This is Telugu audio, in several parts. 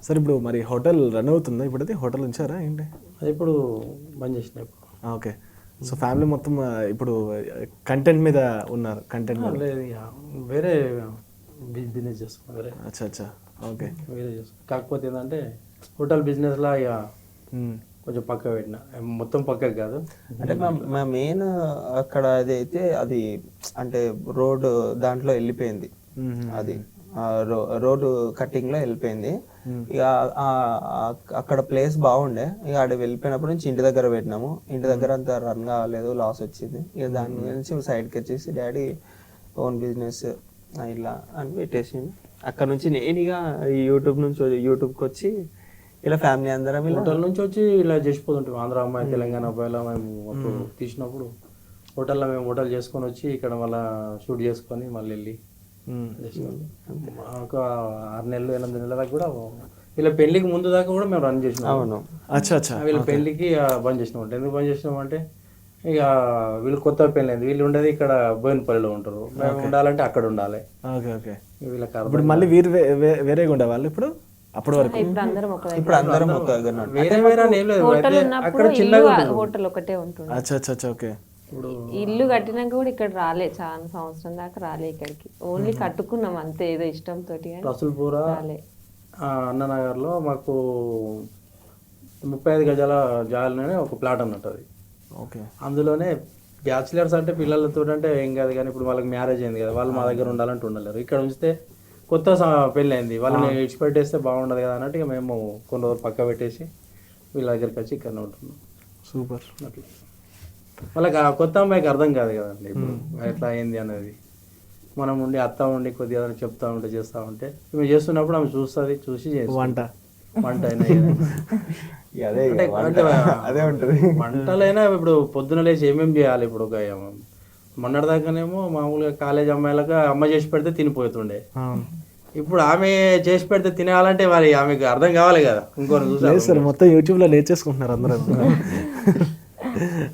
సార్ ఇప్పుడు మరి హోటల్ రన్ అవుతుందా ఇప్పుడు? అది హోటల్ ఉంచారా ఏంటి? అది ఇప్పుడు బంద్ చేసిన ఇప్పుడు. ఓకే. సో ఫ్యామిలీ మొత్తం ఇప్పుడు కంటెంట్ మీద ఉన్నారు. కంటెంట్ మీద లేదు, ఇక వేరే బిజినెస్ చేస్తాం, వేరే అచ్చా అచ్చా. ఓకే. వేరే చేస్తాం. కాకపోతే ఏంటంటే హోటల్ బిజినెస్లో ఇక కొంచెం పక్క పెట్టిన, మొత్తం పక్కకి కాదు. అంటే మా మెయిన్ అక్కడ అదైతే అది అంటే రోడ్ దాంట్లో వెళ్ళిపోయింది, అది రోడ్డు కట్టింగ్ లో వెళ్ళిపోయింది. ఇక అక్కడ ప్లేస్ బాగుండే, ఇక ఆడ వెళ్ళిపోయినప్పటి నుంచి ఇంటి దగ్గర పెట్టినాము. ఇంటి దగ్గర అంత రన్ కాలేదు, లాస్ వచ్చింది. ఇక దాని నుంచి సైడ్కి వచ్చేసి డాడీ ఓన్ బిజినెస్ ఇలా అని పెట్టేసింది. అక్కడ నుంచి నేను ఇక యూట్యూబ్కి వచ్చి ఇలా ఫ్యామిలీ అందరం హోటల్ నుంచి వచ్చి ఇలా చేసిపోతుంటాం. ఆంధ్ర అమ్మాయి, తెలంగాణ అబ్బాయిలా మేము అప్పుడు తీసినప్పుడు హోటల్లో మేము హోటల్ చేసుకొని వచ్చి ఇక్కడ మళ్ళీ షూట్ చేసుకొని మళ్ళీ వెళ్ళి ఒక 6 నెలలు 8 నెలల దాకా కూడా వీళ్ళ పెళ్లికి ముందు దాకా కూడా మేము రన్ చేసినాం. అవును. వీళ్ళ పెళ్లికి బంద్ చేసినాం. ఎందుకు బంద్ చేసినాం అంటే ఇక వీళ్ళు కొత్త పెళ్ళి అయింది, వీళ్ళు ఉండేది ఇక్కడ బోయినపల్లిలో ఉంటారు, మేము ఉండాలంటే అక్కడ ఉండాలి. వీళ్ళకి ఇప్పుడు మళ్ళీ వీరు వేరేగా ఉండేవాళ్ళు ఇప్పుడు అప్పటి వరకు. ఇప్పుడు అందరం వేరే వేరే ఏం లేదు, అక్కడ చిన్నగా హోటల్ ఒకటే ఉంటుంది. అచ్చా అచ్చా అచ్చా. ఓకే. ఇప్పుడు ఇల్లు కట్టినాక కూడా ఇక్కడ రాలే, చాలా సంవత్సరం దాకా రాలే ఇక్కడికి. ఓన్లీ కట్టుకున్నాం అంతే, ఏదో ఇష్టంతో. రసూల్పూర అన్ననగర్లో మాకు 35 గజాల జాగాలోనే ఒక ప్లాట్ అన్నట్టు అది. ఓకే. అందులోనే బ్యాచిలర్స్ అంటే పిల్లలతో అంటే ఏం కాదు, కానీ ఇప్పుడు వాళ్ళకి మ్యారేజ్ అయింది కదా, వాళ్ళు మా దగ్గర ఉండాలంటే ఉండలేరు. ఇక్కడ ఉంచితే కొత్త పెళ్ళి అయింది, వాళ్ళని ఇచ్చిపెట్టేస్తే బాగుండదు కదా అన్నట్టు ఇక మేము కొన్ని రోజులు పక్క పెట్టేసి వీళ్ళ దగ్గరికి వచ్చి ఇక్కడనే ఉంటున్నాం. సూపర్. అట్లా వాళ్ళకి ఆ కొత్త అమ్మాయికి అర్థం కాదు కదండి ఇప్పుడు ఎట్లా అయింది అనేది. మనం ఉండి అత్త ఉండి కొద్దిగా చెప్తా ఉంటే చేస్తూ ఉంటే మేము చేస్తున్నప్పుడు ఆమె చూస్తుంది, చూసి వంట అయినా వంటలైనా ఇప్పుడు పొద్దున లేచి ఏమేమి చేయాలి. ఇప్పుడు ఒక మొన్నటిదాకానేమో మామూలుగా కాలేజ్ అమ్మాయిలకు అమ్మ చేసి పెడితే తినిపోతుండే, ఇప్పుడు ఆమె చేసి పెడితే తినాలంటే మరి ఆమెకు అర్థం కావాలి కదా. ఇంకోటి చూసారు మొత్తం యూట్యూబ్లో నేర్చేసుకుంటున్నారు అందరూ.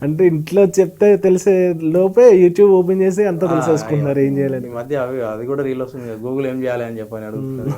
అంటే ఇంట్లో చెప్తే తెలిసే లోపే యూట్యూబ్ ఓపెన్ చేసి అంతా తెలిసేసుకుంటున్నారు ఏం చేయాలని. ఈ మధ్య అది కూడా రీల్ వస్తుంది, గూగుల్ ఏం చేయాలి అని చెప్పని అడుగుతుంది.